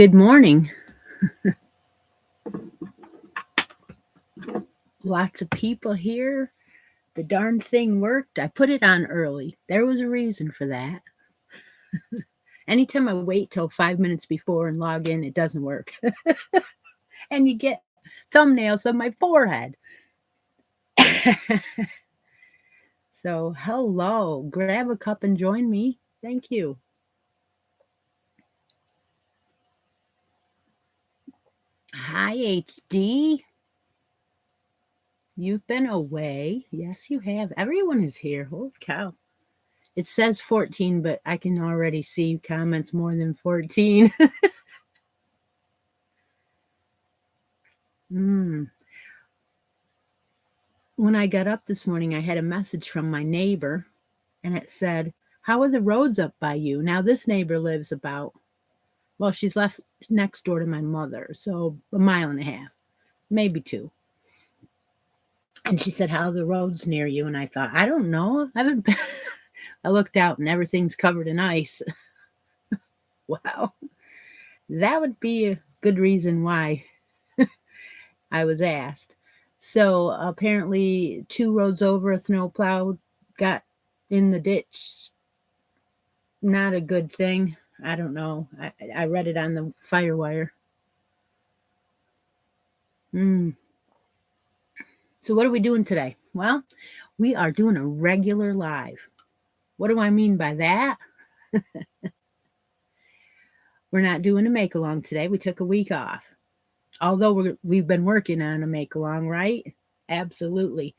Good morning. Lots of people here. The darn thing worked. I put it on early. There was a reason for that. Anytime I wait till 5 minutes before and log in, it doesn't work. And you get thumbnails of my forehead. So, hello. Grab a cup and join me. Thank you. Hi, HD. You've been away. Yes, you have. Everyone is here. Holy cow. It says 14, but I can already see comments more than 14. When I got up this morning, I had a message from my neighbor, and it said, "How are the roads up by you?" Now, this neighbor lives she's left next door to my mother, so a mile and a half, maybe two. And she said, "How are the roads near you?" And I thought, I don't know. I haven't been. I looked out and everything's covered in ice. Wow. That would be a good reason why I was asked. So apparently 2 roads over, a snowplow got in the ditch. Not a good thing. I don't know. I read it on the firewire. So what are we doing today? Well, we are doing a regular live. What do I mean by that? We're not doing a make-along today. We took a week off. Although we've been working on a make-along, right? Absolutely.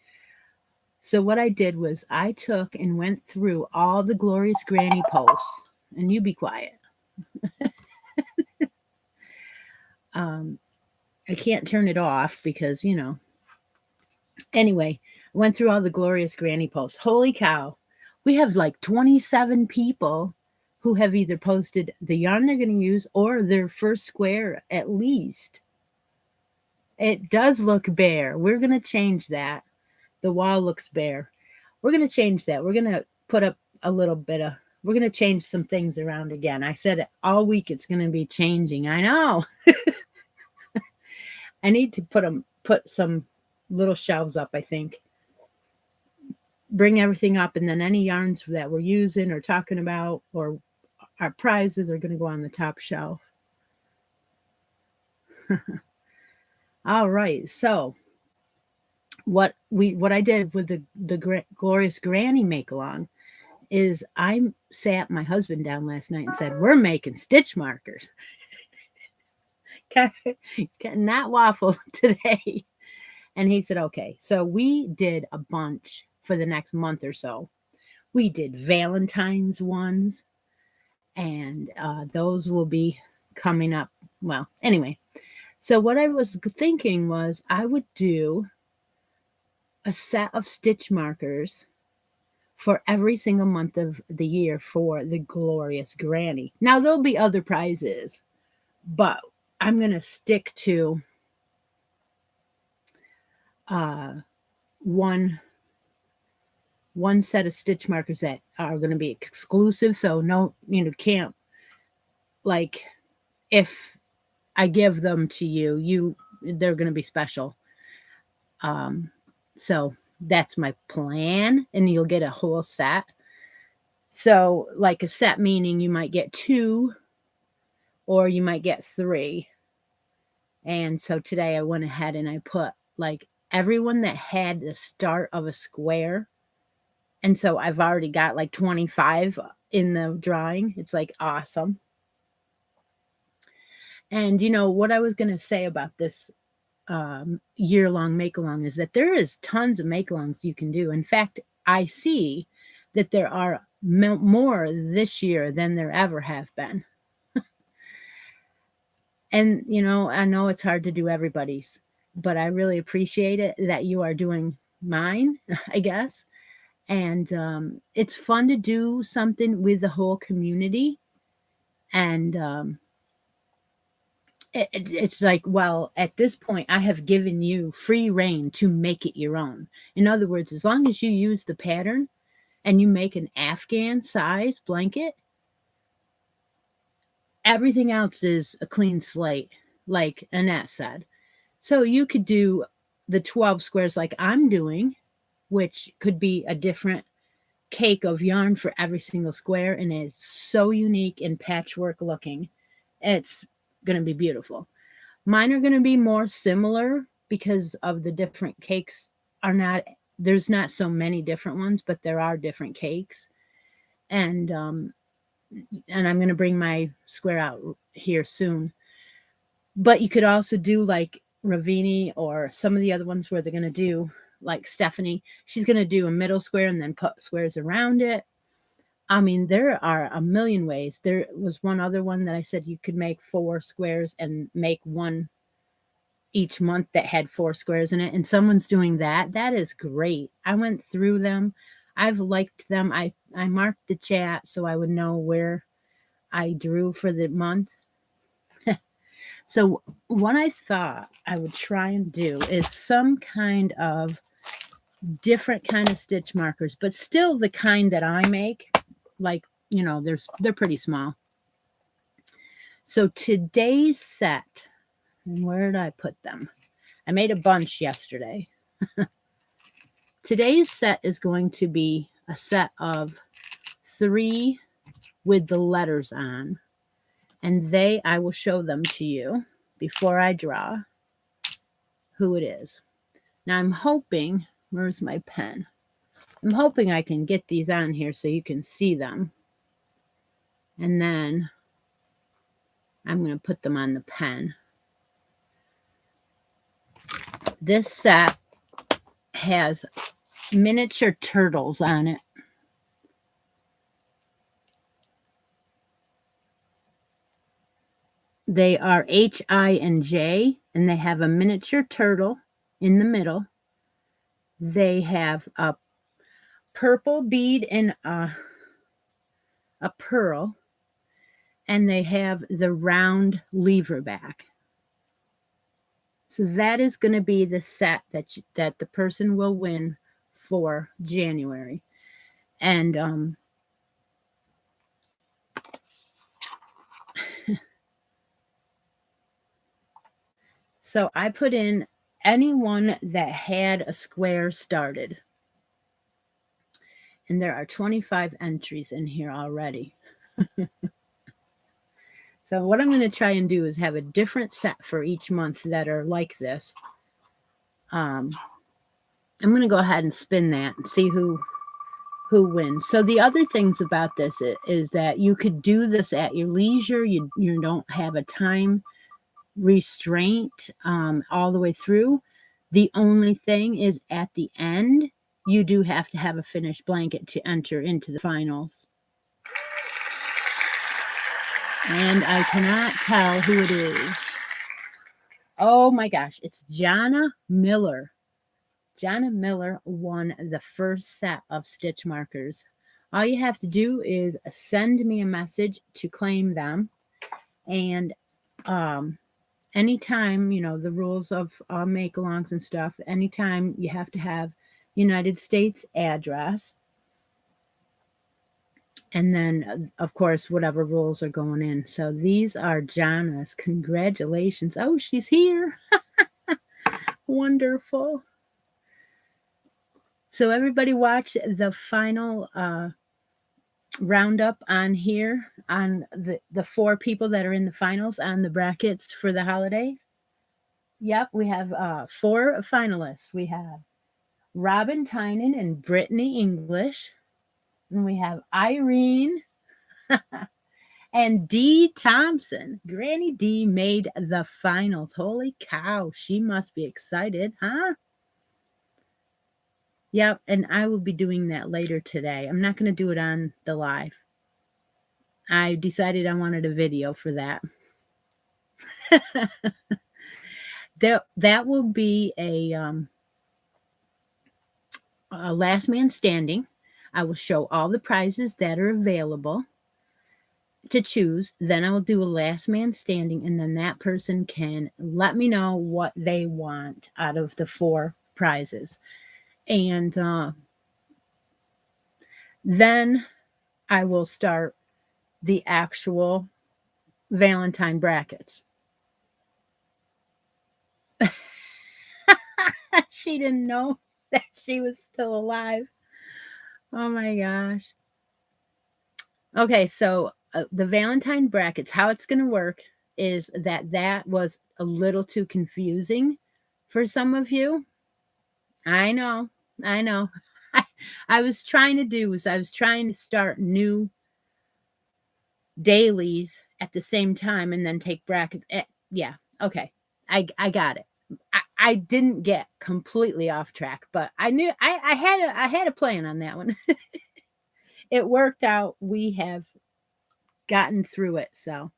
So what I did was I took and went through all the Glorious Granny posts. And you be quiet. I can't turn it off because, Anyway, I went through all the Glorious Granny posts. Holy cow. We have like 27 people who have either posted the yarn they're going to use or their first square at least. It does look bare. We're going to change that. The wall looks bare. We're going to change that. We're going to put up a little bit of, we're going to change some things around again. I said all week it's going to be changing. I know. I need to put some little shelves up, I think. Bring everything up, and then any yarns that we're using or talking about or our prizes are going to go on the top shelf. All right, so what I did with the Glorious Granny make-along is I sat my husband down last night and said, we're making stitch markers. Not waffle today. And he said, okay. So we did a bunch for the next month or so. We did Valentine's ones, and those will be coming up. Well, anyway, so what I was thinking was I would do a set of stitch markers for every single month of the year for the Glorious Granny. Now, there'll be other prizes, but I'm going to stick to one set of stitch markers that are going to be exclusive. So no, can't, like, if I give them to you, they're going to be special. So that's my plan, and you'll get a whole set. So like a set meaning you might get 2 or you might get 3. And so today I went ahead and I put like everyone that had the start of a square. And so I've already got like 25 in the drawing. It's like awesome. And what I was going to say about this year-long make-along is that there is tons of make-alongs you can do. In fact, I see that there are more this year than there ever have been. And, I know it's hard to do everybody's, but I really appreciate it that you are doing mine, I guess. And it's fun to do something with the whole community. And it's like, well, at this point, I have given you free reign to make it your own. In other words, as long as you use the pattern and you make an Afghan size blanket, Everything else is a clean slate, like Annette said. So you could do the 12 squares like I'm doing, which could be a different cake of yarn for every single square, and it's so unique and patchwork looking. It's going to be beautiful. Mine are going to be more similar because of the different cakes are not, there's not so many different ones, but there are different cakes. And I'm going to bring my square out here soon. But you could also do like Ravini or some of the other ones where they're going to do like Stephanie. She's going to do a middle square and then put squares around it. I mean, there are a million ways. There was one other one that I said you could make 4 squares and make one each month that had 4 squares in it. And someone's doing that. That is great. I went through them. I've liked them. I marked the chat so I would know where I drew for the month. So what I thought I would try and do is some kind of different kind of stitch markers, but still the kind that I make. Like, you know, they're pretty small. So today's set, and where did I put them? I made a bunch yesterday. Today's set is going to be a set of 3 with the letters on. And I will show them to you before I draw who it is. Now I'm hoping, where's my pen? I'm hoping I can get these on here so you can see them. And then I'm going to put them on the pen. This set has miniature turtles on it. They are H, I, and J, and they have a miniature turtle in the middle. They have a purple bead and a pearl, and they have the round lever back. So that is going to be the set that the person will win for January. And so I put in anyone that had a square started. And there are 25 entries in here already. So what I'm going to try and do is have a different set for each month that are like this. I'm going to go ahead and spin that and see who wins. So the other things about this is that you could do this at your leisure. You don't have a time restraint all the way through. The only thing is at the end, you do have to have a finished blanket to enter into the finals. And I cannot tell who it is. Oh my gosh, it's Jonna Miller. Jonna Miller won the first set of stitch markers. All you have to do is send me a message to claim them. And anytime, you know, the rules of make-alongs and stuff, anytime you have to have United States address. And then, of course, whatever rules are going in. So these are Jonna's. Congratulations. Oh, she's here. Wonderful. So everybody watch the final roundup on here on the 4 people that are in the finals on the brackets for the holidays. Yep, we have 4 finalists. We have Robin Tynan and Brittany English. And we have Irene and Dee Thompson. Granny D made the finals. Holy cow. She must be excited, huh? Yep, and I will be doing that later today. I'm not going to do it on the live. I decided I wanted a video for that. That will be a last man standing. I will show all the prizes that are available to choose. Then I will do a last man standing, and then that person can let me know what they want out of the 4 prizes. And then I will start the actual Valentine brackets. She didn't know that she was still alive. Oh my gosh. Okay, so the Valentine brackets, how it's going to work is that was a little too confusing for some of you. I know. I was trying to start new dailies at the same time and then take brackets. Yeah, okay. I got it. I didn't get completely off track, but I knew I had a plan on that one. It worked out. We have gotten through it. So,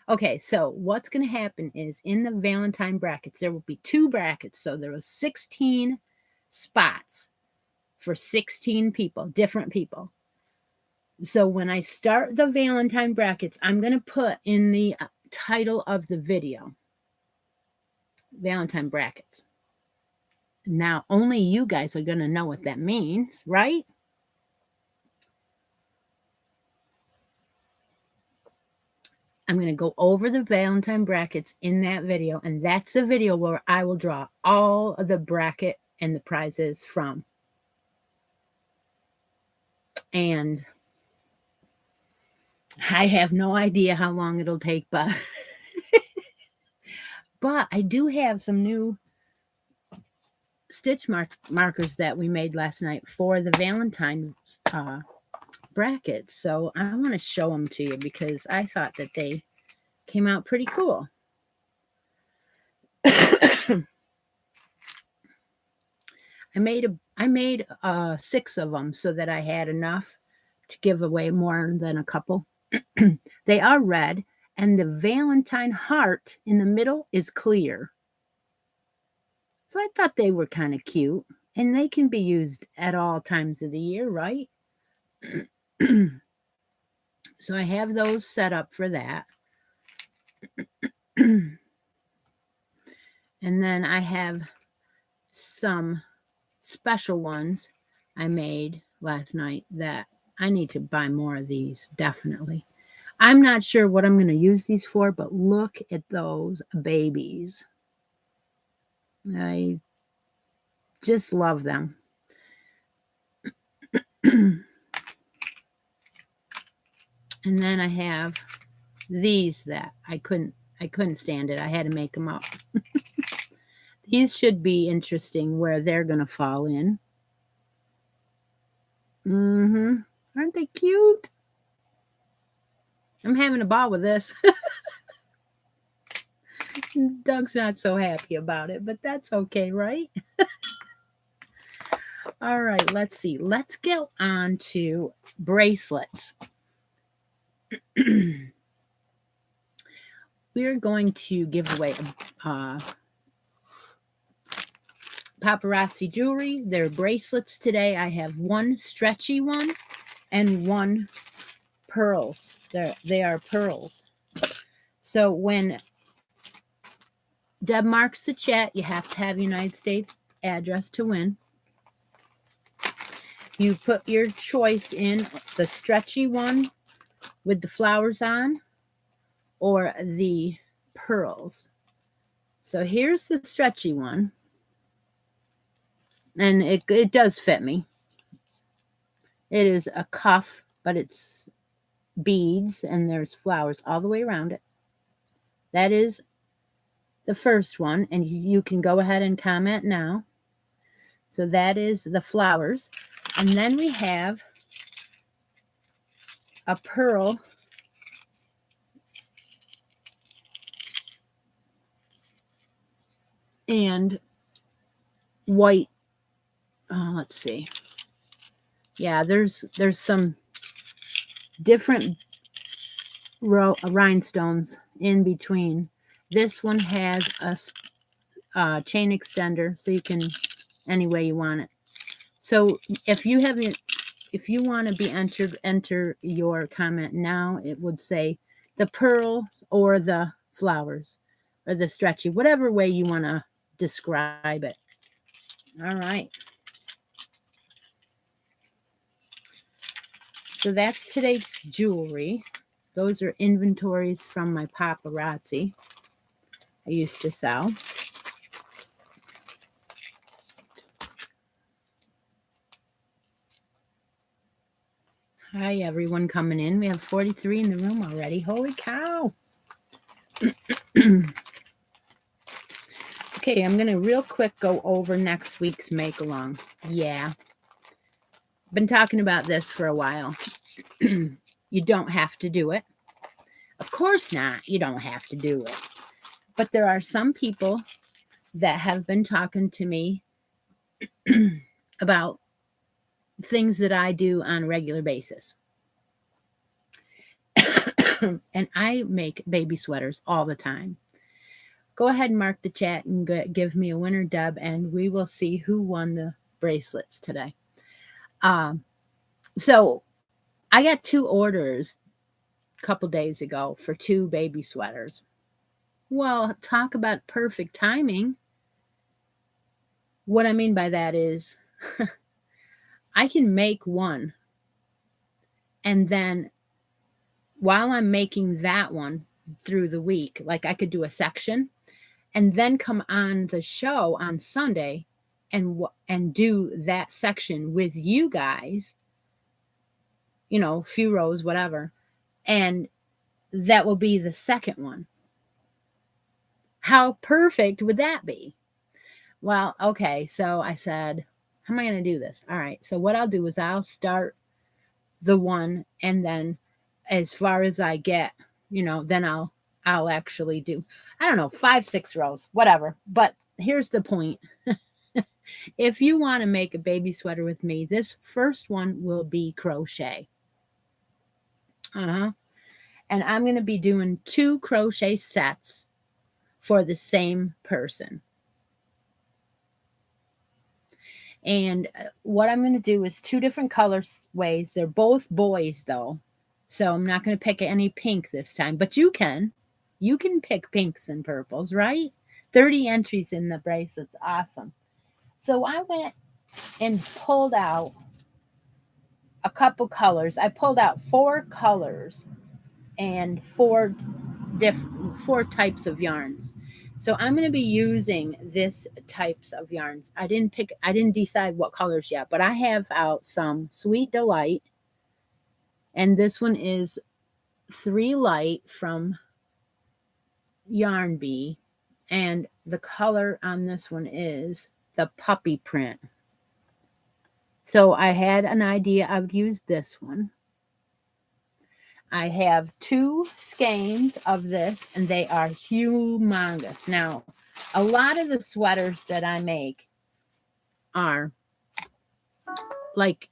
okay, so what's going to happen is in the Valentine brackets, there will be 2 brackets. So there was 16 spots for 16 people, different people. So when I start the Valentine brackets, I'm going to put in the title of the video, Valentine brackets. Now, only you guys are going to know what that means, right? I'm going to go over the Valentine brackets in that video, and that's the video where I will draw all of the bracket and the prizes from. And I have no idea how long it'll take, but but I do have some new stitch markers that we made last night for the Valentine brackets. So I want to show them to you because I thought that they came out pretty cool. I made 6 of them so that I had enough to give away more than a couple. They are red, and the Valentine heart in the middle is clear. So I thought they were kind of cute, and they can be used at all times of the year, right? So I have those set up for that. And then I have some special ones I made last night that I need to buy more of these, definitely. I'm not sure what I'm going to use these for, but look at those babies. I just love them. And then I have these that I couldn't stand it. I had to make them up. These should be interesting where they're going to fall in. Aren't they cute? I'm having a ball with this. Doug's not so happy about it, but that's okay, right? All right, let's see. Let's get on to bracelets. We're going to give away paparazzi jewelry. They're bracelets today. I have 1 stretchy one and 1 pearls. They are pearls. So when Deb marks the chat, you have to have United States address to win. You put your choice in, the stretchy one with the flowers on or the pearls. So here's the stretchy one. And it does fit me. It is a cuff, but it's beads and there's flowers all the way around it. That is the first one, and you can go ahead and comment now. So that is the flowers. And then we have a pearl and white. Let's see. Yeah, there's some different rhinestones in between. This one has a chain extender, so you can any way you want it. So if you want to be entered, enter your comment now. It would say the pearl or the flowers or the stretchy, whatever way you want to describe it. All right. So that's today's jewelry. Those are inventories from my paparazzi I used to sell. Hi, everyone coming in. We have 43 in the room already. Holy cow. Okay, I'm going to real quick go over next week's make-along. Yeah. Been talking about this for a while. You don't have to do it. Of course not. You don't have to do it. But there are some people that have been talking to me about things that I do on a regular basis. And I make baby sweaters all the time. Go ahead and mark the chat and give me a winner, Deb, and we will see who won the bracelets today. So I got 2 orders a couple days ago for 2 baby sweaters. Well, talk about perfect timing. What I mean by that is I can make one, and then while I'm making that one through the week, like I could do a section and then come on the show on Sunday and do that section with you guys, you know, few rows, whatever, and that will be the second one. How perfect would that be? Well, okay, so I said, how am I going to do this? All right, so what I'll do is I'll start the one, and then as far as I get, you know, then I'll actually do, I don't know, 5, 6 rows, whatever. But here's the point. If you want to make a baby sweater with me, this first one will be crochet. And I'm going to be doing 2 crochet sets for the same person. And what I'm going to do is 2 different colorways. They're both boys, though. So I'm not going to pick any pink this time. But you can. You can pick pinks and purples, right? 30 entries in the bracelets. Awesome. So I went and pulled out a couple colors. I pulled out 4 colors and 4 types of yarns. So I'm going to be using this types of yarns. I didn't decide what colors yet, but I have out some Sweet Delight, and this one is 3 Light from Yarn Bee, and the color on this one is the puppy print. So I had an idea I would use this one. I have 2 skeins of this, and they are humongous. Now, a lot of the sweaters that I make are like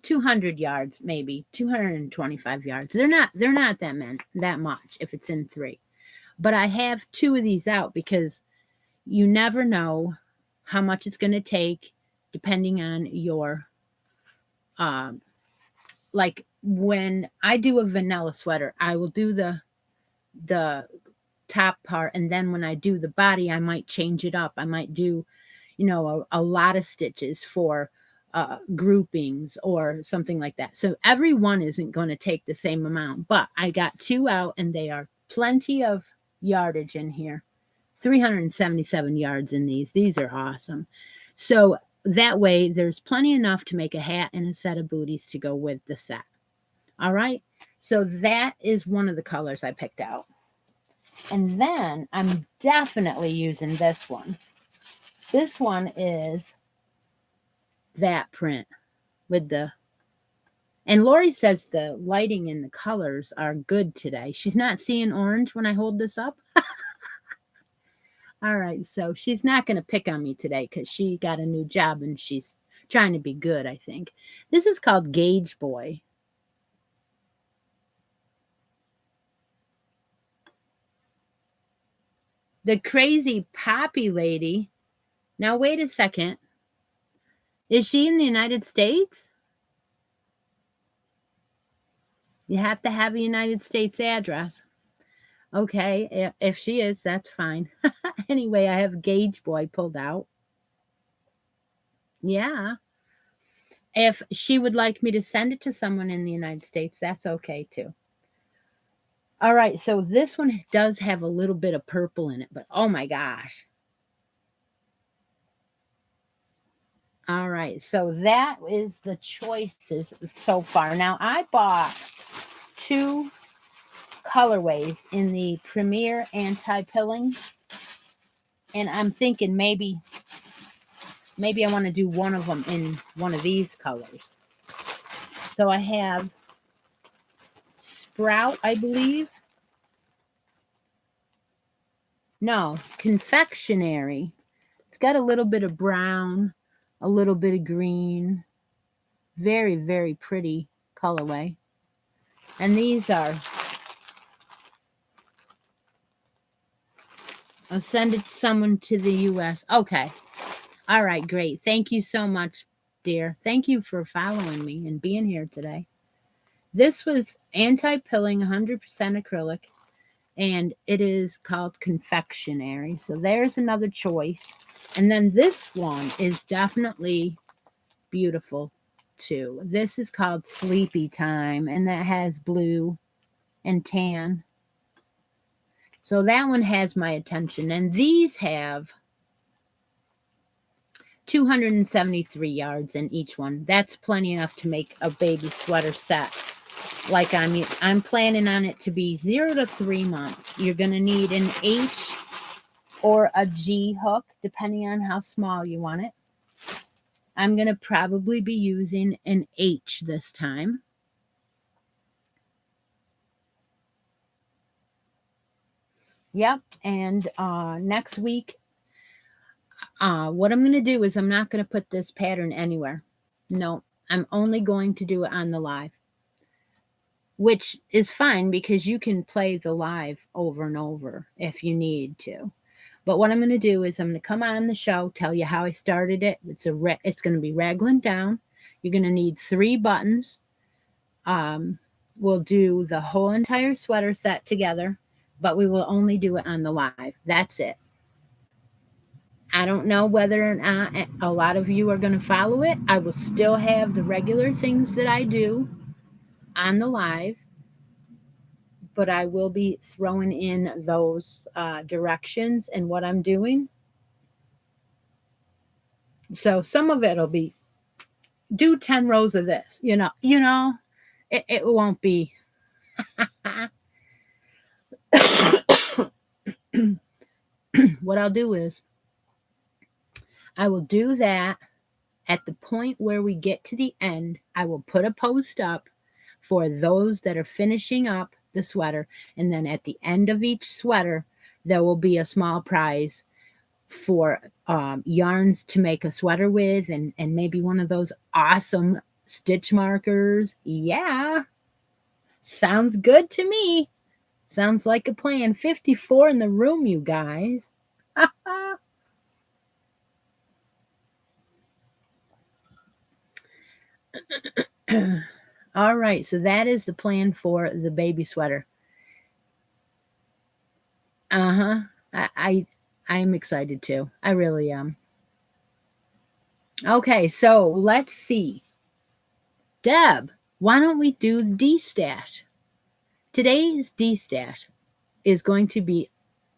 200 yards, maybe 225 yards. They're not that much if it's in 3. But I have 2 of these out because you never know how much it's going to take depending on your like when I do a vanilla sweater, I will do the top part, and then when I do the body, I might change it up. I might do, you know, a lot of stitches for groupings or something like that. So every one isn't going to take the same amount, but I got 2 out, and they are plenty of yardage in here. 377 yards in these. These are awesome. So that way there's plenty enough to make a hat and a set of booties to go with the set. All right. So that is one of the colors I picked out. And then I'm definitely using this one. This one is that print with the, and Lori says the lighting and the colors are good today. She's not seeing orange when I hold this up. All right, so she's not going to pick on me today because she got a new job and she's trying to be good, I think. This is called Gauge Boy. The crazy poppy lady. Now, wait a second. Is she in the United States? You have to have a United States address. Okay, if she is, that's fine. Anyway, I have Gauge Boy pulled out. Yeah. If she would like me to send it to someone in the United States, that's okay too. All right, so this one does have a little bit of purple in it, but oh my gosh. All right, so that is the choices so far. Now, I bought 2 colorways in the Premier Anti-Pilling, and I'm thinking maybe I want to do one of them in one of these colors. So I have Sprout, I believe. No, Confectionery. It's got a little bit of brown, a little bit of green. Very, very pretty colorway. And these are, I'll send it to someone to the US. Okay. All right, great. Thank you so much, dear. Thank you for following me and being here today. This was anti-pilling, 100% acrylic, and it is called Confectionery. So there's another choice. And then this one is definitely beautiful too. This is called Sleepy Time, and that has blue and tan. So that one has my attention. And these have 273 yards in each one. That's plenty enough to make a baby sweater set. Like I'm planning on it to be 0 to 3 months. You're going to need an H or a G hook, depending on how small you want it. I'm going to probably be using an H this time. Yep, and next week, what I'm going to do is I'm not going to put this pattern anywhere. No, I'm only going to do it on the live, which is fine because you can play the live over and over if you need to. But what I'm going to do is I'm going to come on the show, tell you how I started it. It's going to be raglan down. You're going to need 3 buttons. We'll do the whole entire sweater set together, but we will only do it on the live. That's it. I don't know whether or not a lot of you are going to follow it. I will still have the regular things that I do on the live, but I will be throwing in those directions and what I'm doing. So some of it will be do 10 rows of this, it won't be. What I'll do is I will do that. At the point where we get to the end, I will put a post up for those that are finishing up the sweater. And then at the end of each sweater, there will be a small prize for yarns to make a sweater with, and maybe one of those awesome stitch markers. Yeah. Sounds good to me. Sounds like a plan. 54 in the room, you guys. All right, so that is the plan for the baby sweater. I'm excited too. I really am. Okay, so let's see. Deb, why don't we do D-stash? Today's D-stash is going to be,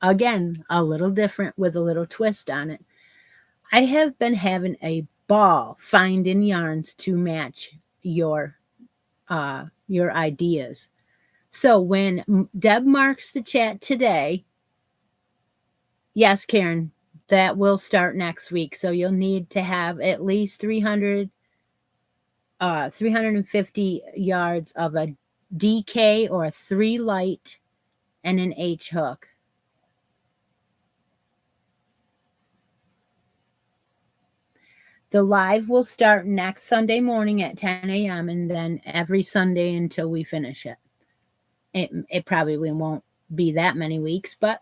again, a little different with a little twist on it. I have been having a ball finding yarns to match your ideas. So when Deb marks the chat today, yes, Karen, that will start next week. So you'll need to have at least 350 yards of a DK or a 3 light and an H hook. The live will start next Sunday morning at 10 a.m. and then every Sunday until we finish it. It probably won't be that many weeks, but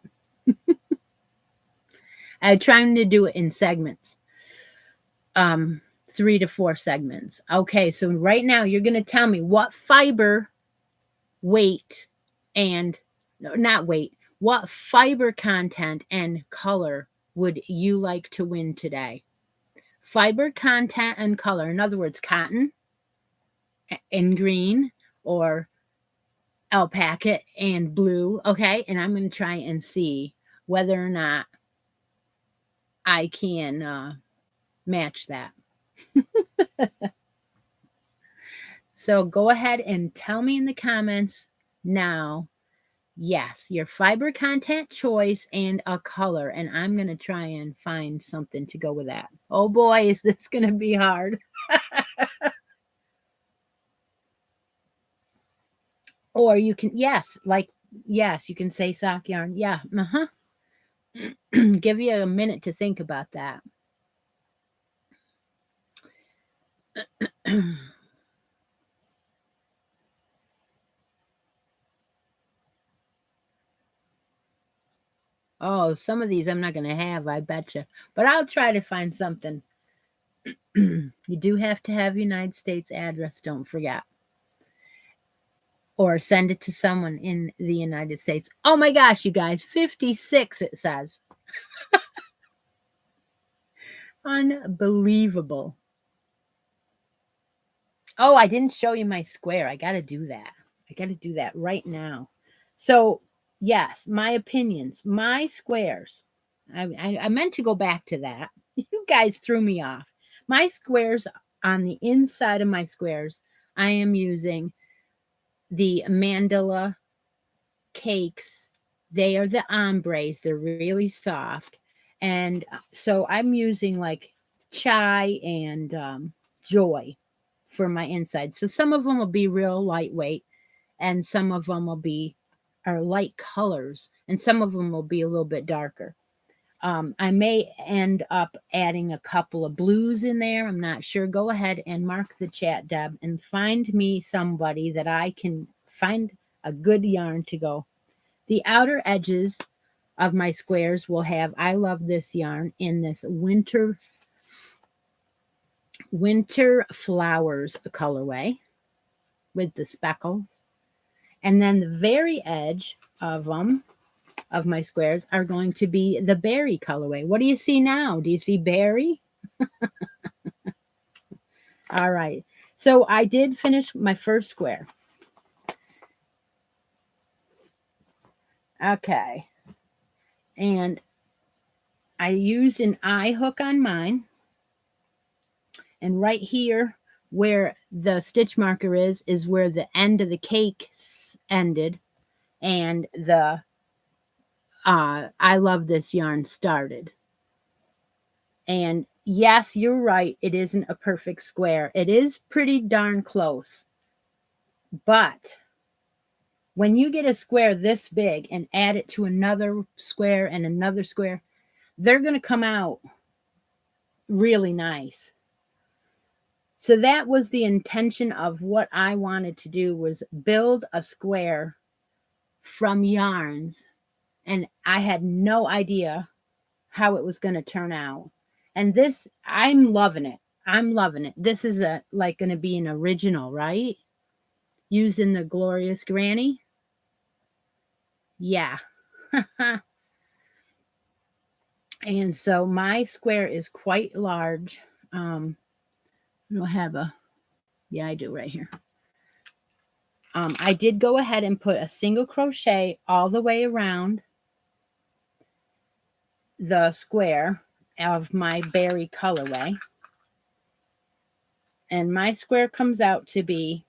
I'm trying to do it in segments. 3 to 4 segments. Okay, so right now you're going to tell me what fiber, weight, and not weight, what fiber content and color would you like to win today? Fiber content and color, in other words, cotton in green or alpaca and blue. Okay. And I'm going to try and see whether or not I can match that. So go ahead and tell me in the comments now. Yes, your fiber content choice and a color. And I'm going to try and find something to go with that. Oh boy, is this going to be hard. Or you can, yes, you can say sock yarn. Yeah, give you a minute to think about that. Oh, some of these I'm not going to have, I betcha. But I'll try to find something. You do have to have United States address, don't forget. Or send it to someone in the United States. Oh my gosh, you guys, 56 it says. Unbelievable. Oh, I didn't show you my square. I got to do that. I got to do that right now. So, yes, my opinions, my squares. I meant to go back to that. You guys threw me off. My squares, on the inside of my squares, I am using the mandala cakes. They are the ombres. They're really soft. And so I'm using like chai and joy for my inside. So some of them will be real lightweight and some of them will be are light colors and some of them will be a little bit darker. I may end up adding a couple of blues in there. I'm not sure. Go ahead and mark the chat, Deb, and find me somebody that I can find a good yarn to go. The outer edges of my squares will have, I love this yarn in this winter flowers colorway with the speckles. And then the very edge of them, of my squares, are going to be the berry colorway. What do you see now? Do you see berry? All right. So I did finish my first square. Okay. And I used an eye hook on mine. And right here where the stitch marker is where the end of the cake ended. And the I love this yarn started. And yes, you're right. It isn't a perfect square. It is pretty darn close. But when you get a square this big and add it to another square and another square, they're going to come out really nice. So that was the intention of what I wanted to do, was build a square from yarns. And I had no idea how it was going to turn out. And this, I'm loving it. I'm loving it. This is like going to be an original, right? Using the Glorious Granny. Yeah. And so my square is quite large. I don't have yeah, I do right here. I did go ahead and put a single crochet all the way around the square of my berry colorway. And my square comes out to be,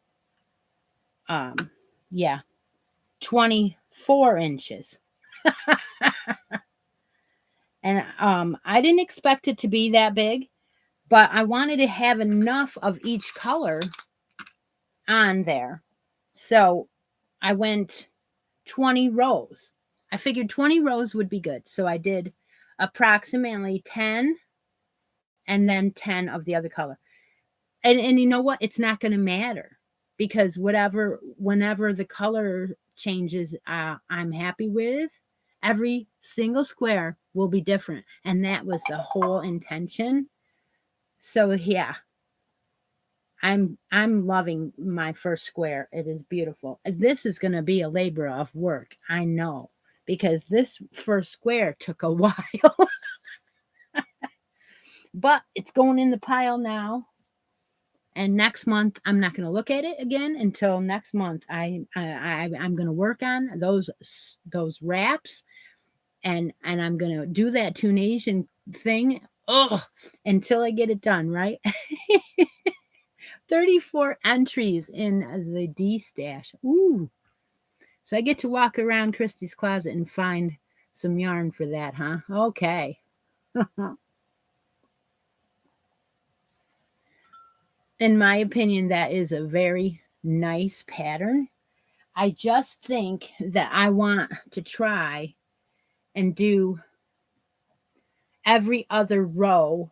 24 inches. And I didn't expect it to be that big, but I wanted to have enough of each color on there. So I went 20 rows. I figured 20 rows would be good. So I did approximately 10 and then 10 of the other color. And you know what? It's not going to matter because whenever the color changes, I'm happy with. Every single square will be different. And that was the whole intention. So yeah, I'm loving my first square. It is beautiful. This is going to be a labor of work. I know, because this first square took a while. But it's going in the pile now. And next month, I'm not going to look at it again until next month. I'm going to work on those wraps, and I'm going to do that Tunisian thing. Until I get it done, right? 34 entries in the D stash. Ooh. So I get to walk around Christi's closet and find some yarn for that, huh? Okay. In my opinion, that is a very nice pattern. I just think that I want to try and do every other row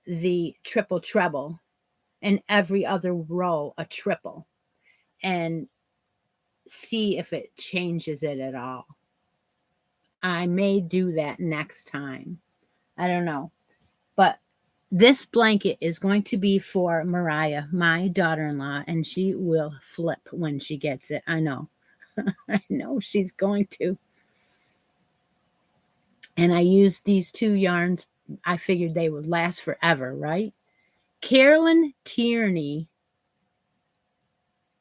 the triple treble and every other row a triple, and see if it changes it at all. I may do that next time. I don't know. But this blanket is going to be for Mariah, my daughter-in-law, and she will flip when she gets it. I know. I know she's going to. And I used these 2 yarns. I figured they would last forever, right? Carolyn Tierney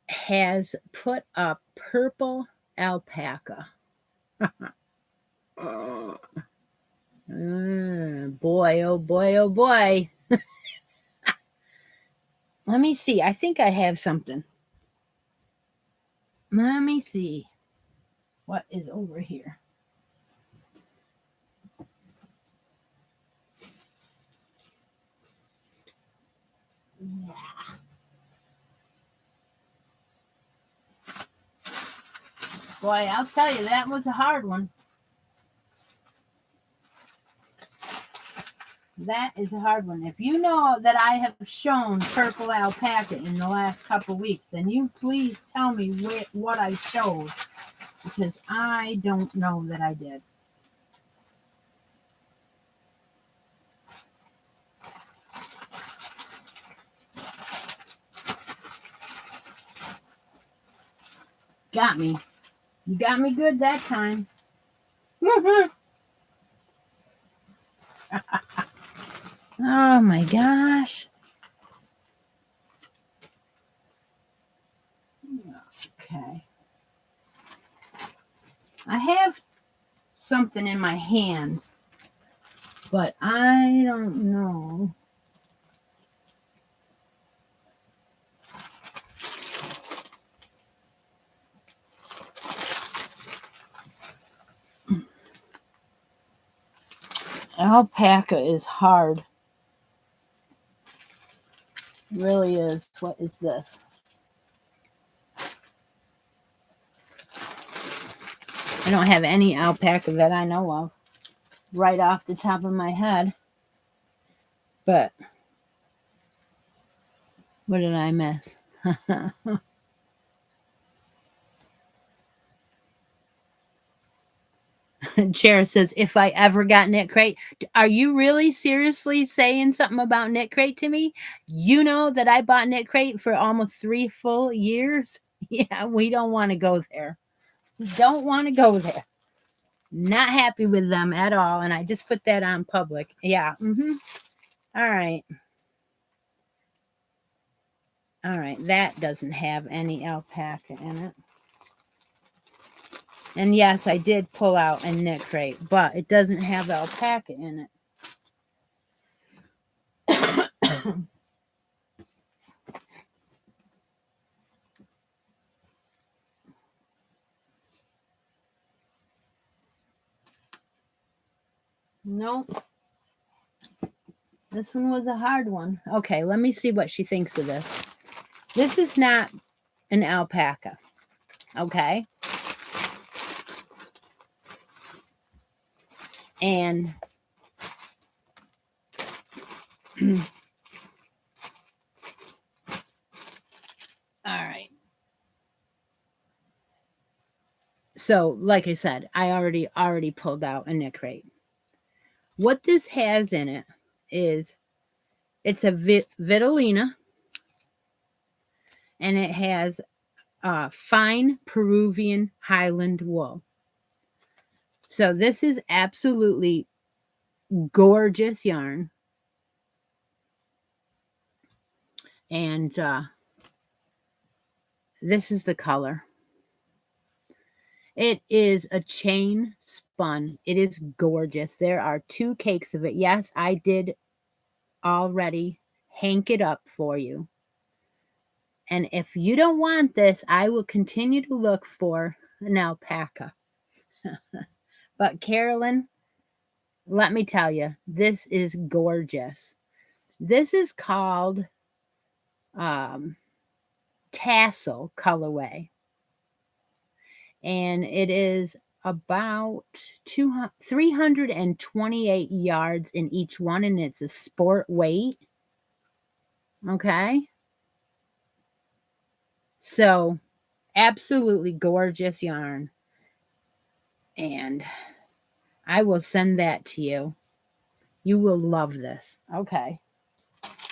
has put up purple alpaca. Boy, oh boy, oh boy. Let me see. I think I have something. Let me see what is over here. Yeah. Boy, I'll tell you, that was a hard one. That is a hard one. If you know that I have shown purple alpaca in the last couple weeks, then you please tell me what I showed, because I don't know that I did. Got me. You got me good that time. Oh my gosh. Okay. I have something in my hands, but I don't know. Alpaca is hard. It really is. What is this? I don't have any alpaca that I know of right off the top of my head. But what did I miss? Chair says, if I ever got Knit Crate. Are you really seriously saying something about Knit Crate to me? You know that I bought Knit Crate for almost 3 full years. Yeah, we don't want to go there. We don't want to go there. Not happy with them at all. And I just put that on public. Yeah. All right. All right. That doesn't have any alpaca in it. And yes, I did pull out a Knit Crate, but it doesn't have alpaca in it. Nope. This one was a hard one. Okay, let me see what she thinks of this. This is not an alpaca. Okay. And all right. So, like I said, I already pulled out a Knit Crate. What this has in it is, it's a Vitellina, and it has fine Peruvian Highland wool. So this is absolutely gorgeous yarn. And this is the color. It is a chain spun. It is gorgeous. There are 2 cakes of it. Yes, I did already hank it up for you. And if you don't want this, I will continue to look for an alpaca. But Carolyn, let me tell you, this is gorgeous. This is called tassel colorway. And it is about 328 yards in each one, and it's a sport weight. Okay. So absolutely gorgeous yarn. And I will send that to you. You will love this. Okay.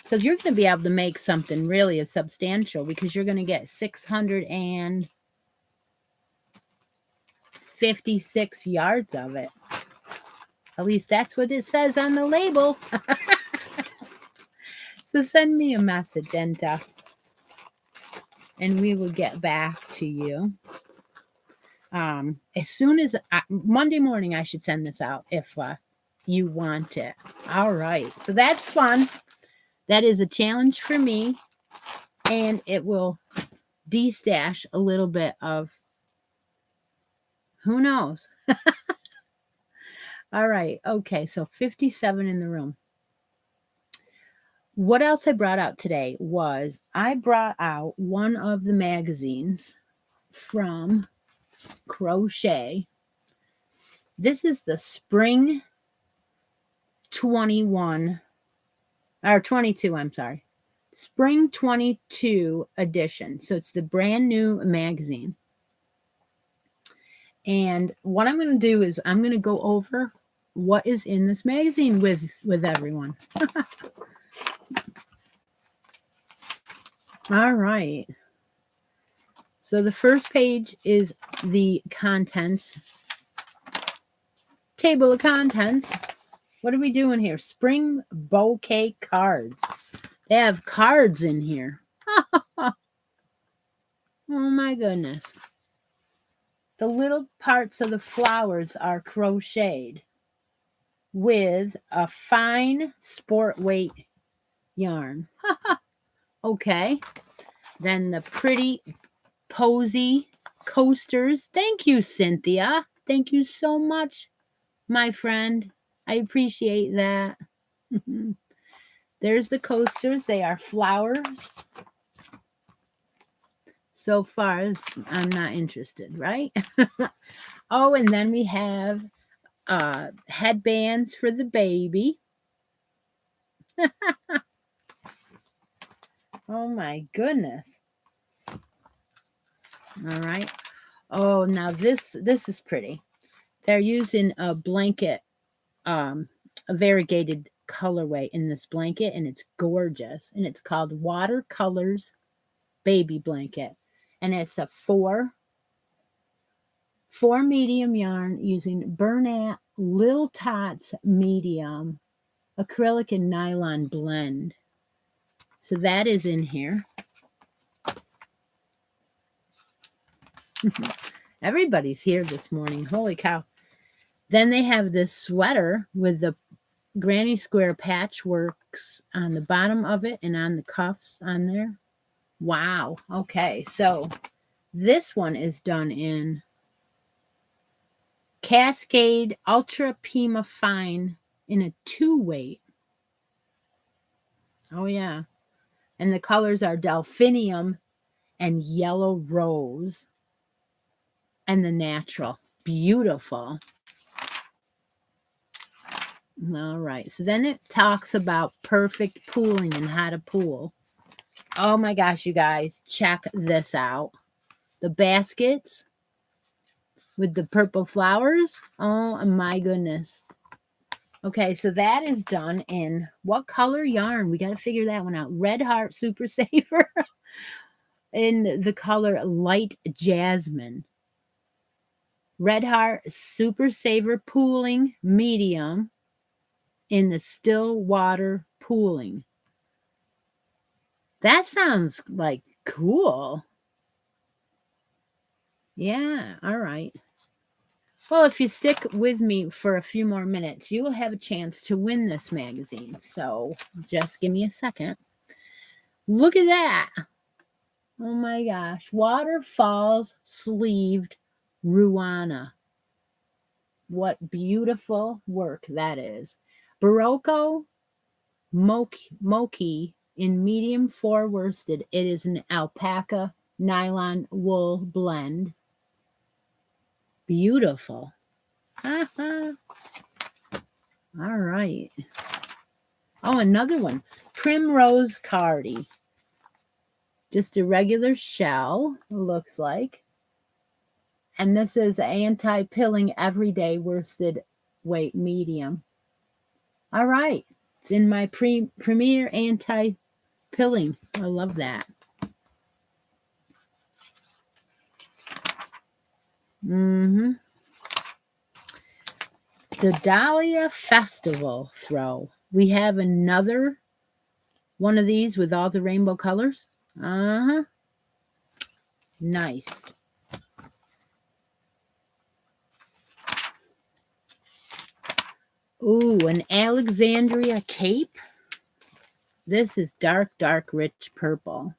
So you're going to be able to make something really substantial because you're going to get 656 yards of it. At least that's what it says on the label. So send me a message and we will get back to you. As soon as Monday morning, I should send this out if you want it. All right. So that's fun. That is a challenge for me, and it will de-stash a little bit of who knows. All right. Okay. So 57 in the room. What else I brought out today was I brought out one of the magazines from Crochet. This is the Spring 21 or 22, I'm sorry. Spring 22 edition. So it's the brand new magazine. And what I'm going to do is I'm going to go over what is in this magazine with everyone. All right. So the first page is the contents. Table of contents. What are we doing here? Spring bouquet cards. They have cards in here. Oh my goodness. The little parts of the flowers are crocheted with a fine sport weight yarn. Okay. Then the pretty posy coasters. Thank you, Cynthia. Thank you so much, my friend. I appreciate that. There's the coasters. They are flowers. So far, I'm not interested, right? Oh, and then we have headbands for the baby. Oh my goodness. All right. Oh, now this is pretty. They're using a blanket, a variegated colorway in this blanket, and it's gorgeous. And it's called Watercolors Baby Blanket. And it's a 4 medium yarn using Bernat Lil Tots medium acrylic and nylon blend. So that is in here. Everybody's here this morning. Holy cow. Then they have this sweater with the granny square patchworks on the bottom of it and on the cuffs on there. Wow. Okay. So this one is done in Cascade Ultra Pima Fine in a 2-weight. Oh, yeah. And the colors are Delphinium and Yellow Rose. And the natural. Beautiful. All right. So then it talks about perfect pooling and how to pool. Oh my gosh, you guys. Check this out. The baskets with the purple flowers. Oh my goodness. Okay, so that is done in what color yarn? We got to figure that one out. Red Heart Super Saver in the color Light Jasmine. Red Heart Super Saver Pooling Medium in the Still Water Pooling. That sounds like cool. Yeah, all right. Well, if you stick with me for a few more minutes, you will have a chance to win this magazine. So just give me a second. Look at that. Oh my gosh. Waterfalls sleeved Ruana. What beautiful work that is. Barocco Mochi in medium 4 worsted. It is an alpaca nylon wool blend. Beautiful. All right. Oh, another one. Primrose Cardi. Just a regular shell, looks like. And this is anti-pilling everyday worsted weight medium. All right. It's in my premier anti-pilling. I love that. Mm-hmm. The Dahlia Festival throw. We have another one of these with all the rainbow colors. Uh-huh. Nice. Ooh, an Alexandria Cape. This is dark, rich purple.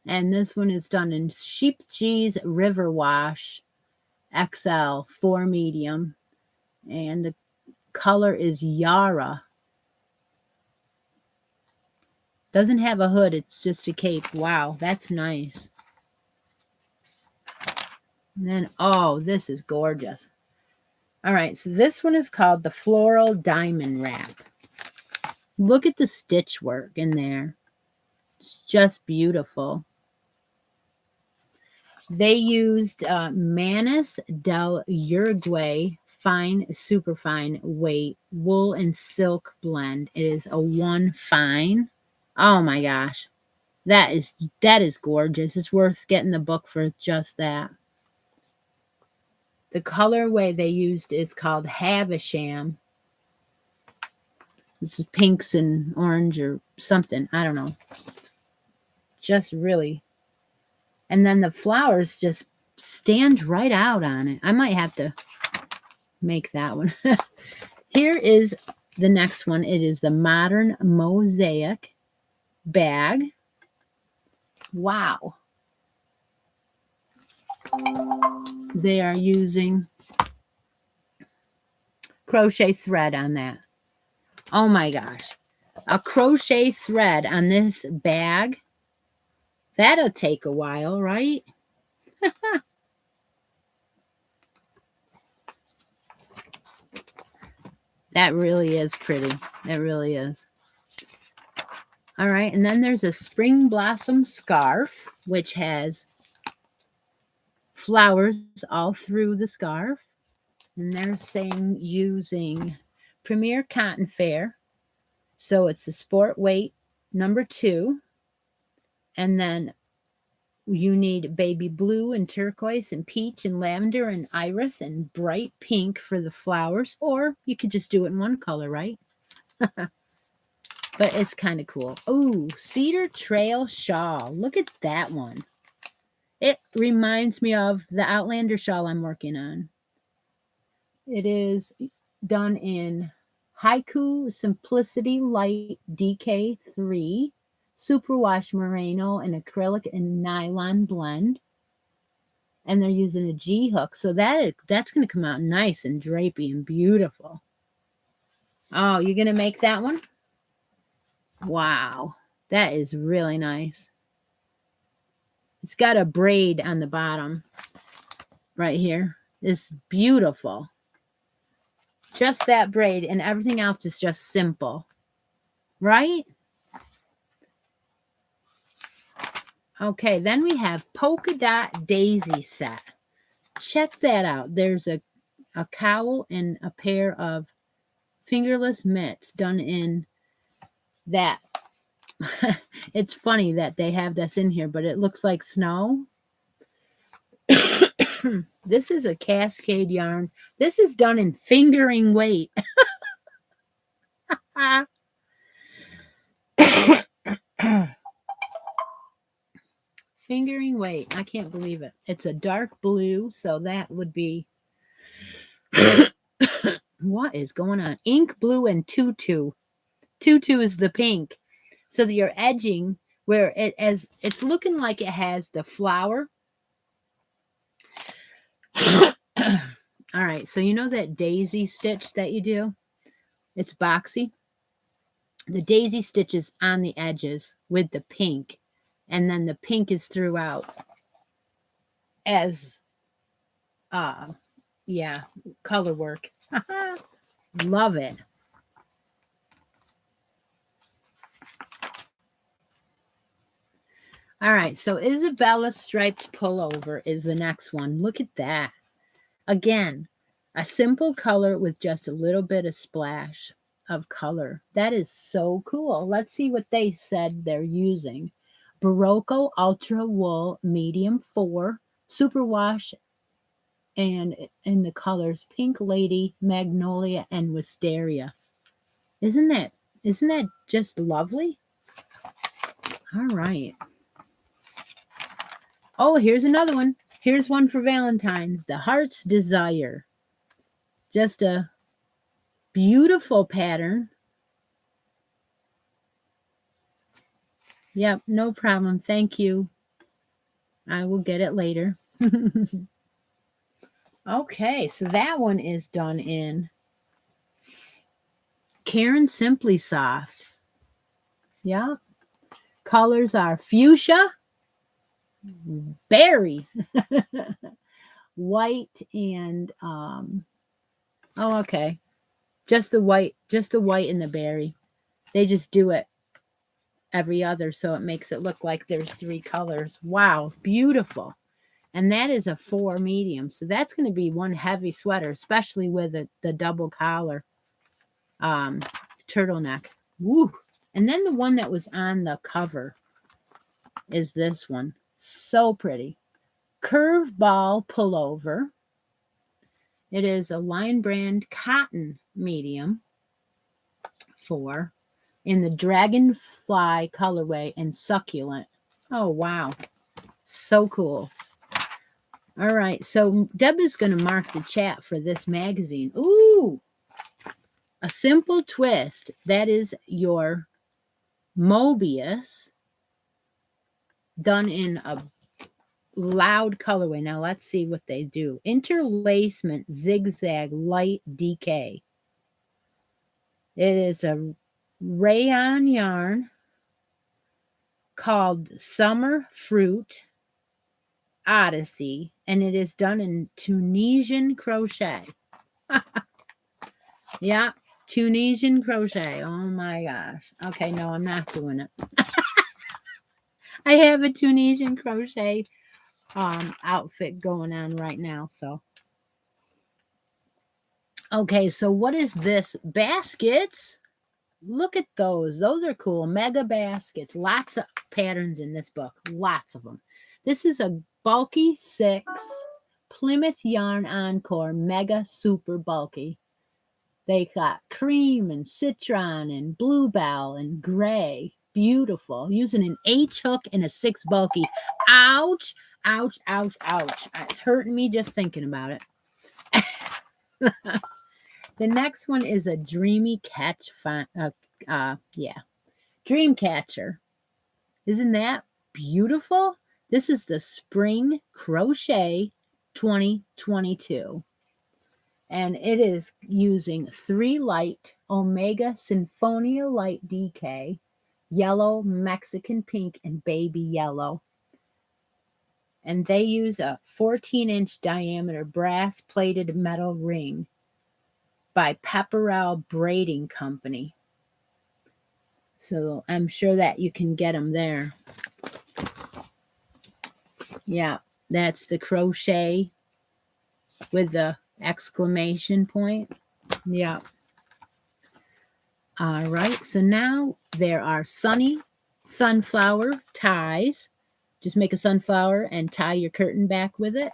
And this one is done in Sheep Cheese River Wash XL 4 medium. And the color is Yara. Doesn't have a hood, it's just a cape. Wow, that's nice. And then, oh, this is gorgeous. All right, so this one is called the Floral Diamond Wrap. Look at the stitch work in there. It's just beautiful. They used Manis del Uruguay fine, superfine weight wool and silk blend. It is a 1 fine. Oh my gosh. That is gorgeous. It's worth getting the book for just that. The colorway they used is called Havisham. This is pinks and orange or something. I don't know. Just really. And then the flowers just stand right out on it. I might have to make that one. Here is the next one. It is the Modern Mosaic Bag. Wow. They are using crochet thread on that. Oh my gosh. A crochet thread on this bag. That'll take a while, right? That really is pretty. It really is. All right. And then there's a Spring Blossom Scarf, which has flowers all through the scarf. And they're saying using Premier Cotton Fair. So it's a sport weight number 2. And then you need baby blue and turquoise and peach and lavender and iris and bright pink for the flowers. Or you could just do it in one color, right? But it's kind of cool. Oh, Cedar Trail Shawl. Look at that one. It reminds me of the Outlander shawl I'm working on. It is done in Haiku Simplicity Light DK3, Superwash Merino, and acrylic and nylon blend. And they're using a G hook. So that's going to come out nice and drapey and beautiful. Oh, you're going to make that one? Wow. That is really nice. It's got a braid on the bottom right here. It's beautiful. Just that braid, and everything else is just simple. Right? Okay, then we have Polka Dot Daisy Set. Check that out. There's a cowl and a pair of fingerless mitts done in that. It's funny that they have this in here, but it looks like snow. This is a Cascade yarn. This is done in fingering weight. Fingering weight. I can't believe it. It's a dark blue, so that would be what is going on? Ink blue and tutu. Tutu is the pink. So that you're edging where it's looking like it has the flower. All right, so you know that daisy stitch that you do? It's boxy. The daisy stitch is on the edges with the pink, and then the pink is throughout as yeah, color work. Love it. All right, so Isabella striped pullover is the next one. Look at that. Again, a simple color with just a little bit of splash of color. That is so cool. Let's see what they said they're using. Barocco Ultra Wool Medium 4, Superwash, and in the colors Pink Lady, Magnolia, and Wisteria. Isn't that just lovely? All right. Oh, here's another one. Here's one for Valentine's. The Heart's Desire. Just a beautiful pattern. Yep, no problem. Thank you. I will get it later. Okay, so that one is done in Karen Simply Soft. Yeah. Colors are fuchsia, berry, white, and oh, okay. Just the white and the berry. They just do it every other, so it makes it look like there's 3 colors. Wow, beautiful. And that is a 4 medium. So that's going to be one heavy sweater, especially with the double collar turtleneck. Woo. And then the one that was on the cover is this one. So pretty. Curve ball pullover. It is a line brand cotton medium 4 in the dragonfly colorway and succulent. Oh, wow. So cool. All right. So Deb is going to mark the chat for this magazine. Ooh. A simple twist. That is your Mobius done in a loud colorway. Now let's see what they do. Interlacement zigzag light decay. It is a rayon yarn called Summer Fruit Odyssey, and it is done in Tunisian crochet. Yeah, Tunisian crochet. Oh my gosh. Okay, no, I'm not doing it. I have a Tunisian crochet outfit going on right now, so. Okay, so what is this? Baskets? Look at those. Those are cool. Mega baskets. Lots of patterns in this book. Lots of them. This is a bulky 6 Plymouth Yarn Encore Mega Super Bulky. They got cream and citron and bluebell and gray. Beautiful. Using an H hook and a 6 bulky. Ouch, ouch, ouch, ouch. It's hurting me just thinking about it. The next one is a Dreamy Catch. Dream Catcher. Isn't that beautiful? This is the Spring Crochet 2022. And it is using 3 light Omega Sinfonia Light DK, yellow, Mexican pink, and baby yellow. And they use a 14-inch diameter brass plated metal ring by Pepperell Braiding Company. So I'm sure that you can get them there. Yeah, that's the crochet with the exclamation point. Yeah. All right, so now there are sunflower ties. Just make a sunflower and tie your curtain back with it.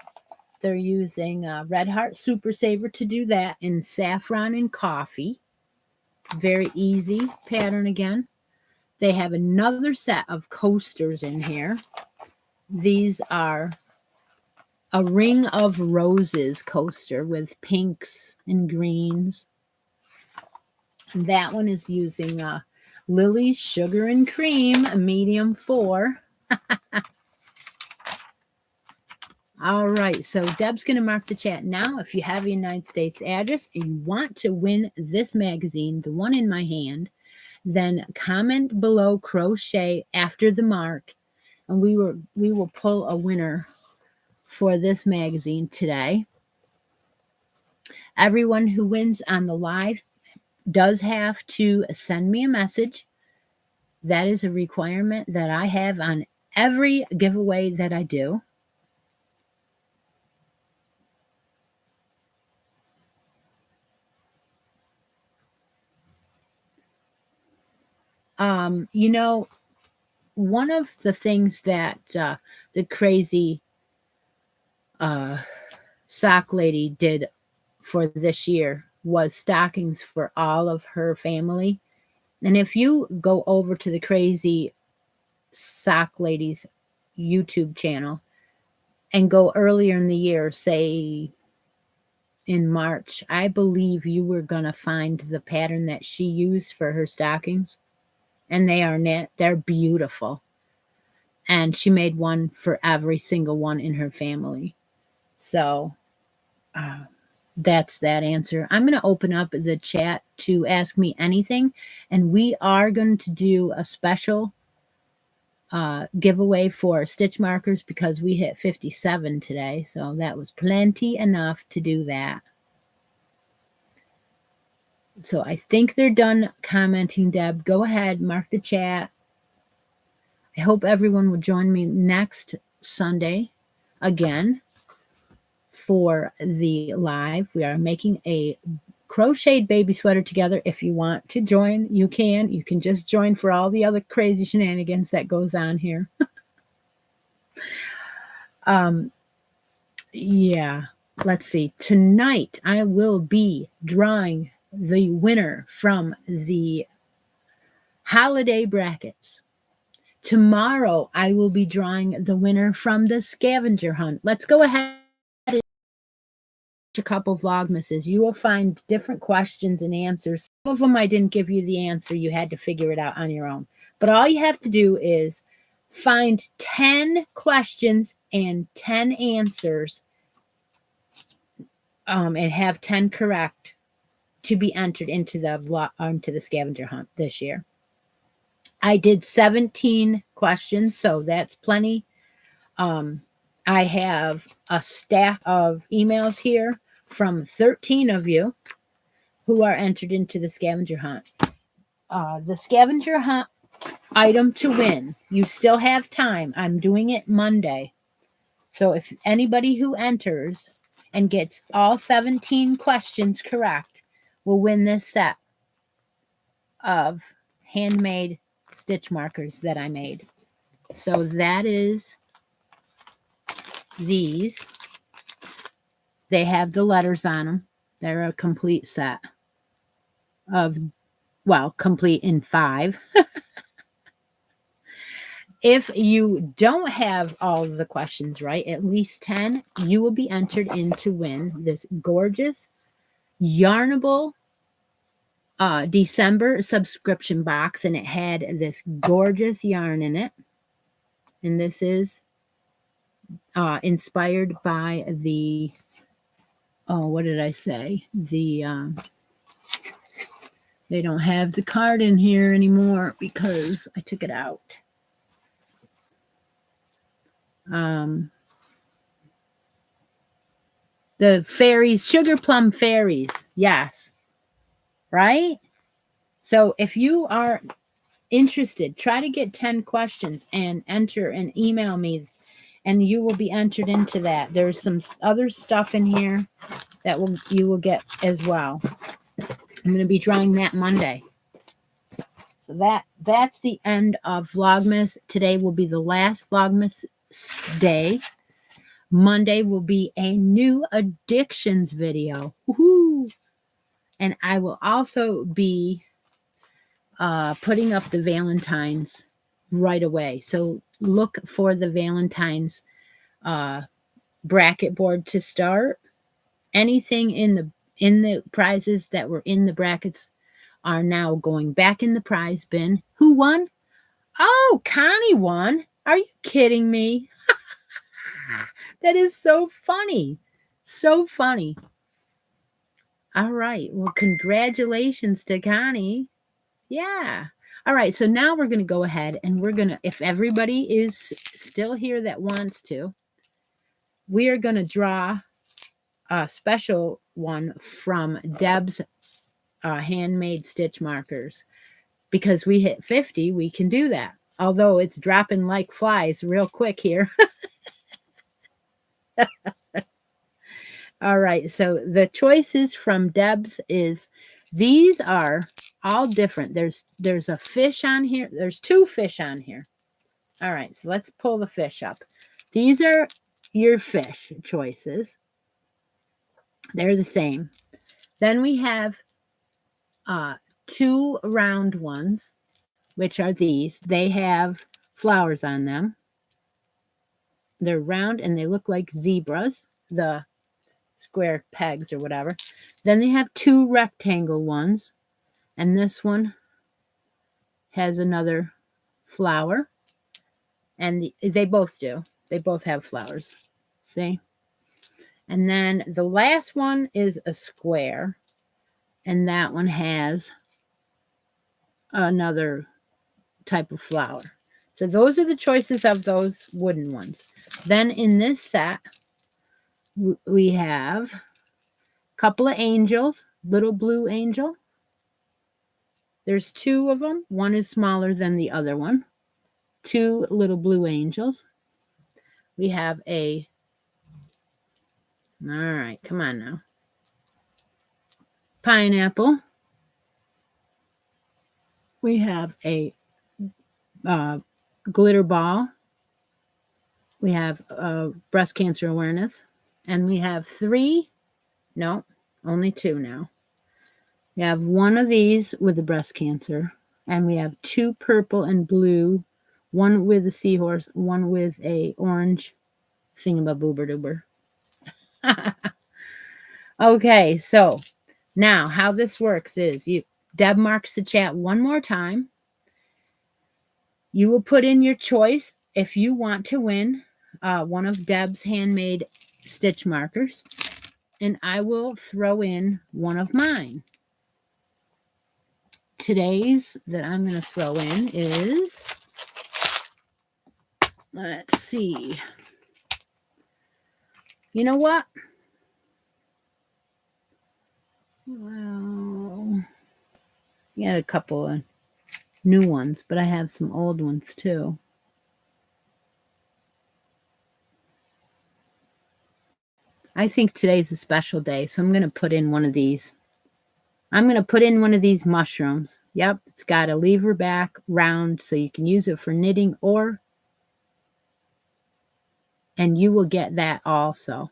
They're using Red Heart Super Saver to do that in saffron and coffee. Very easy pattern again. They have another set of coasters in here. These are a Ring of Roses coaster with pinks and greens. And that one is using Lily's Sugar and Cream, a medium 4. All right, so Deb's going to mark the chat now. If you have a United States address and you want to win this magazine, the one in my hand, then comment below crochet after the mark, and we will pull a winner for this magazine today. Everyone who wins on the live does have to send me a message. That is a requirement that I have on every giveaway that I do. You know, one of the things that the crazy sock lady did for this year was stockings for all of her family. And if you go over to the Crazy Sock Lady's YouTube channel and go earlier in the year, say in March, I believe you were going to find the pattern that she used for her stockings. And they are knit. They're beautiful. And she made one for every single one in her family. So that's that answer. I'm going to open up the chat to ask me anything. And we are going to do a special giveaway for stitch markers because we hit 57 today. So that was plenty enough to do that. So I think they're done commenting, Deb. Go ahead, mark the chat. I hope everyone will join me next Sunday again for the live. We are making a crocheted baby sweater together. If you want to join, you can. You can just join for all the other crazy shenanigans that goes on here. Yeah, let's see. Tonight, I will be drawing the winner from the holiday brackets. Tomorrow, I will be drawing the winner from the scavenger hunt. Let's go ahead and a couple Vlogmases. You will find different questions and answers. Some of them I didn't give you the answer. You had to figure it out on your own. But all you have to do is find 10 questions and 10 answers and have 10 correct to be entered into the scavenger hunt this year. I did 17 questions, so that's plenty. I have a stack of emails here from 13 of you who are entered into the scavenger hunt. The scavenger hunt item to win, you still have time. I'm doing it Monday. So if anybody who enters and gets all 17 questions correct will win this set of handmade stitch markers that I made. So that is these. They have the letters on them. They're a complete set of, well, complete in 5. If you don't have all of the questions right, at least 10, you will be entered in to win this gorgeous Yarnable December subscription box, and it had this gorgeous yarn in it. And this is inspired by the, what did I say? The, they don't have the card in here anymore because I took it out. The fairies, sugar plum fairies. Yes. Right? So if you are interested, try to get 10 questions and enter and email me, and you will be entered into that. There's some other stuff in here that you will get as well. I'm going to be drawing that Monday. So that's the end of Vlogmas. Today will be the last Vlogmas day. Monday will be a new addictions video. Woohoo! And I will also be putting up the Valentine's right away. So look for the Valentine's bracket board to start. Anything in the prizes that were in the brackets are now going back in the prize bin. Who won? Oh, Connie won. Are you kidding me? That is so funny. So funny. All right. Well, congratulations to Connie. Yeah. All right. So now we're going to go ahead and we're going to, if everybody is still here that wants to, we are going to draw a special one from Deb's handmade stitch markers. Because we hit 50, we can do that. Although it's dropping like flies real quick here. All right, so the choices from Deb's is, these are all different. There's a fish on here. There's 2 fish on here. All right, so let's pull the fish up. These are your fish choices. They're the same. Then we have 2 round ones, which are these. They have flowers on them. They're round and they look like zebras, the square pegs or whatever. Then they have 2 rectangle ones, and this one has another flower, and they both do. They both have flowers. See? And then the last one is a square, and that one has another type of flower. So those are the choices of those wooden ones. Then in this set, we have a couple of angels, little blue angel. There's 2 of them. One is smaller than the other one. 2 little blue angels. We have all right, come on now. Pineapple. We have a glitter ball. We have breast cancer awareness. And we have 3, no, only 2 now. We have 1 of these with the breast cancer. And we have 2 purple and blue. 1 with a seahorse. 1 with a orange thingamaboober-doober. Okay, so now how this works is Deb marks the chat one more time. You will put in your choice if you want to win one of Deb's handmade stitch markers, and I will throw in one of mine. Today's that I'm going to throw in is, let's see. You know what? Well, I got a couple of new ones, but I have some old ones too. I think today's a special day, so I'm going to put in one of these. I'm going to put in one of these mushrooms. Yep, it's got a lever back round, so you can use it for knitting and you will get that also.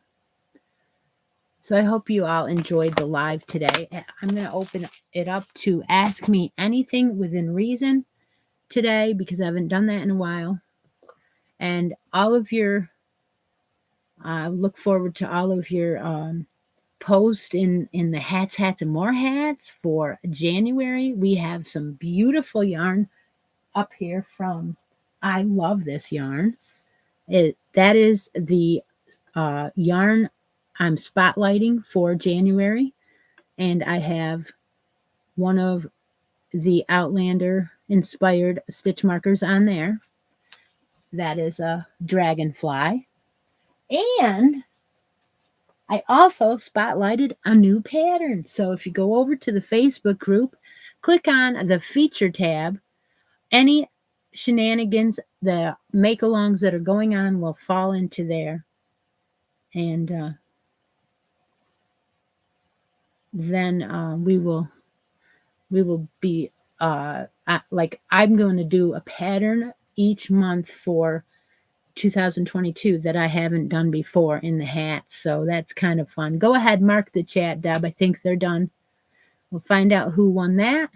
So I hope you all enjoyed the live today. I'm going to open it up to ask me anything within reason today, because I haven't done that in a while. And all of your, I look forward to all of your posts in the hats and more hats for January. We have some beautiful yarn up here from, I love this yarn. That is the yarn I'm spotlighting for January, and I have one of the Outlander inspired stitch markers on there. That is a dragonfly. And I also spotlighted a new pattern. So if you go over to the Facebook group, click on the feature tab, any shenanigans, the make-alongs that are going on will fall into there. And then we will be like, I'm going to do a pattern each month for 2022 that I haven't done before in the hats. So that's kind of fun. Go ahead, mark the chat, Deb. I think they're done. We'll find out who won that.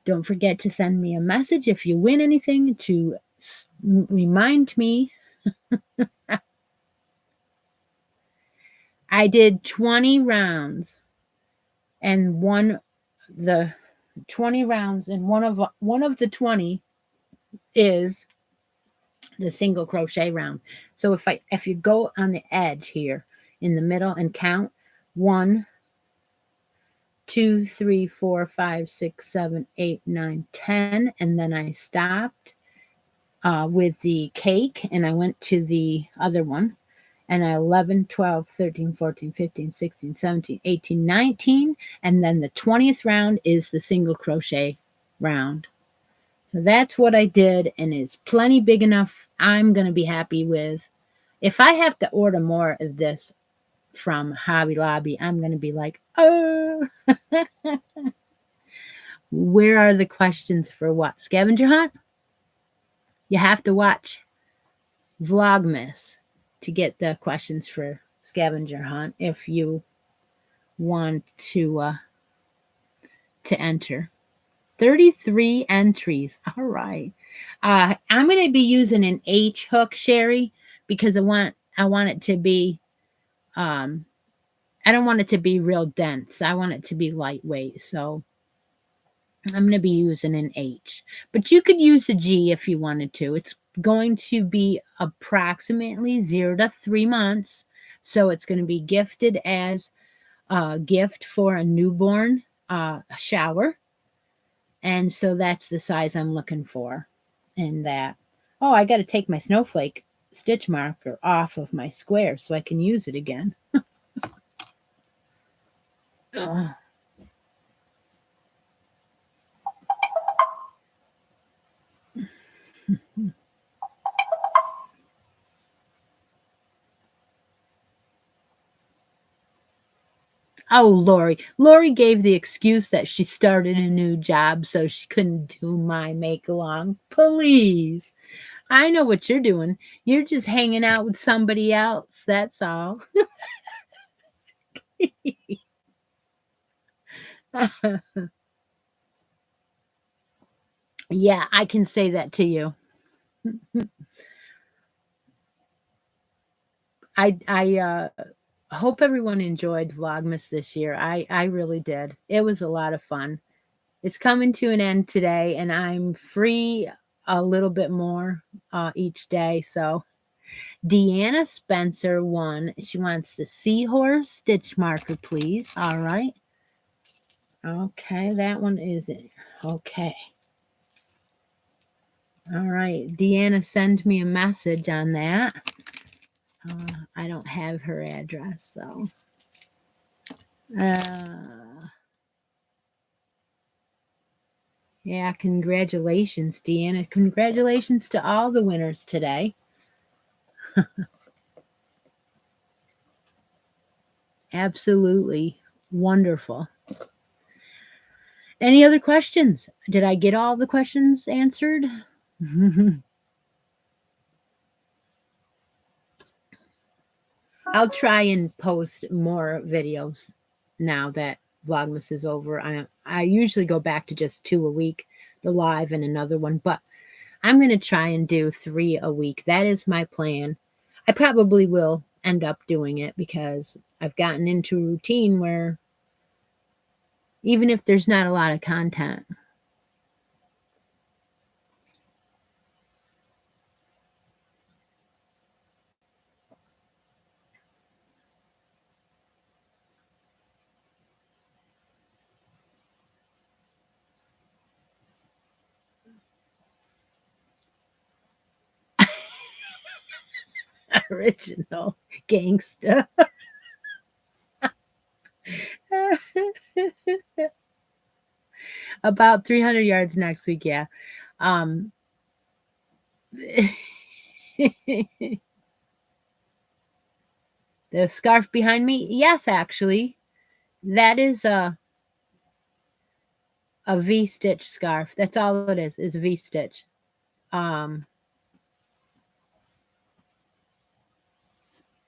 Don't forget to send me a message if you win anything to remind me. I did 20 rounds and the 20 rounds, and one of the 20 is the single crochet round. So if you go on the edge here in the middle and count 1, 2, 3, 4, 5, 6, 7, 8, 9, 10, and then I stopped with the cake and I went to the other one, and 11, 12, 13, 14, 15, 16, 17, 18, 19, and then the 20th round is the single crochet round. So that's what I did, and it's plenty big enough. I'm going to be happy with. If I have to order more of this from Hobby Lobby, I'm going to be like, oh. Where are the questions for what? Scavenger hunt? You have to watch Vlogmas to get the questions for scavenger hunt if you want to enter. 33 entries. All right. I'm going to be using an H hook, Sherry, because I want it to be I don't want it to be real dense. I want it to be lightweight. So I'm going to be using an H. But you could use a G if you wanted to. It's going to be approximately 0 to 3 months. So it's going to be gifted as a gift for a newborn shower. And so that's the size I'm looking for in that. Oh, I got to take my snowflake stitch marker off of my square so I can use it again. Oh, Lori. Lori gave the excuse that she started a new job, so she couldn't do my make along. Please. I know what you're doing. You're just hanging out with somebody else. That's all. Yeah, I can say that to you. I hope everyone enjoyed Vlogmas this year. I really did. It was a lot of fun. It's coming to an end today, and I'm free a little bit more each day. So Deanna Spencer won. She wants the seahorse stitch marker, please. All right. Okay, that one is it. Okay. All right. Deanna, send me a message on that. I don't have her address, so. Yeah, congratulations, Deanna. Congratulations to all the winners today. Absolutely wonderful. Any other questions? Did I get all the questions answered? I'll try and post more videos now that Vlogmas is over. I usually go back to just 2 a week, the live and another one, but I'm going to try and do 3 a week. That is my plan. I probably will end up doing it because I've gotten into a routine where even if there's not a lot of content, original gangsta. About 300 yards next week, yeah. The scarf behind me, yes, actually, that is a V-stitch scarf. That's all it is a V-stitch.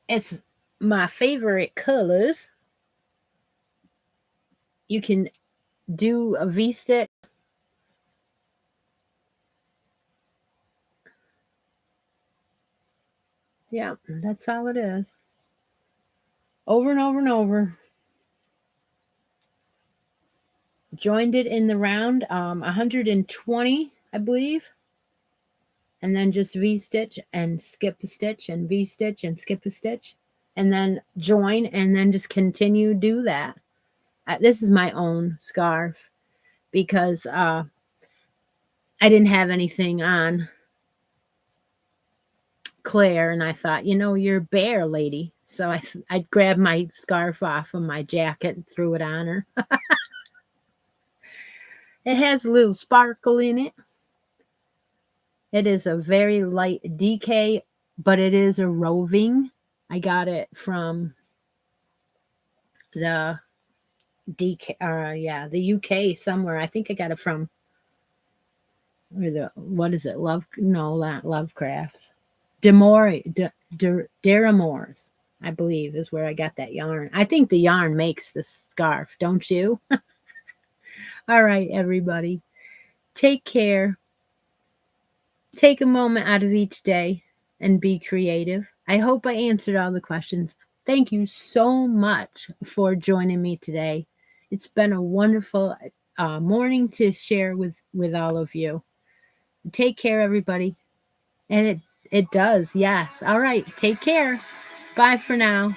It's my favorite colors. You can do a V-stitch Yeah, that's all it is. Over and over and over. Joined it in the round, 120, I believe. And then just V-stitch and skip a stitch and V-stitch and skip a stitch. And then join and then just continue do that. This is my own scarf because I didn't have anything on Claire, and I thought, you're bare, lady. So I grabbed my scarf off of my jacket and threw it on her. It has a little sparkle in it. It is a very light DK, but it is a roving. I got it from the the UK somewhere. I think I got it from what is it? Not Lovecrafts. Deramore's, I believe, is where I got that yarn. I think the yarn makes the scarf, don't you? All right, everybody. Take care. Take a moment out of each day and be creative. I hope I answered all the questions. Thank you so much for joining me today. It's been a wonderful morning to share with all of you. Take care, everybody. And it does, yes. All right, take care. Bye for now.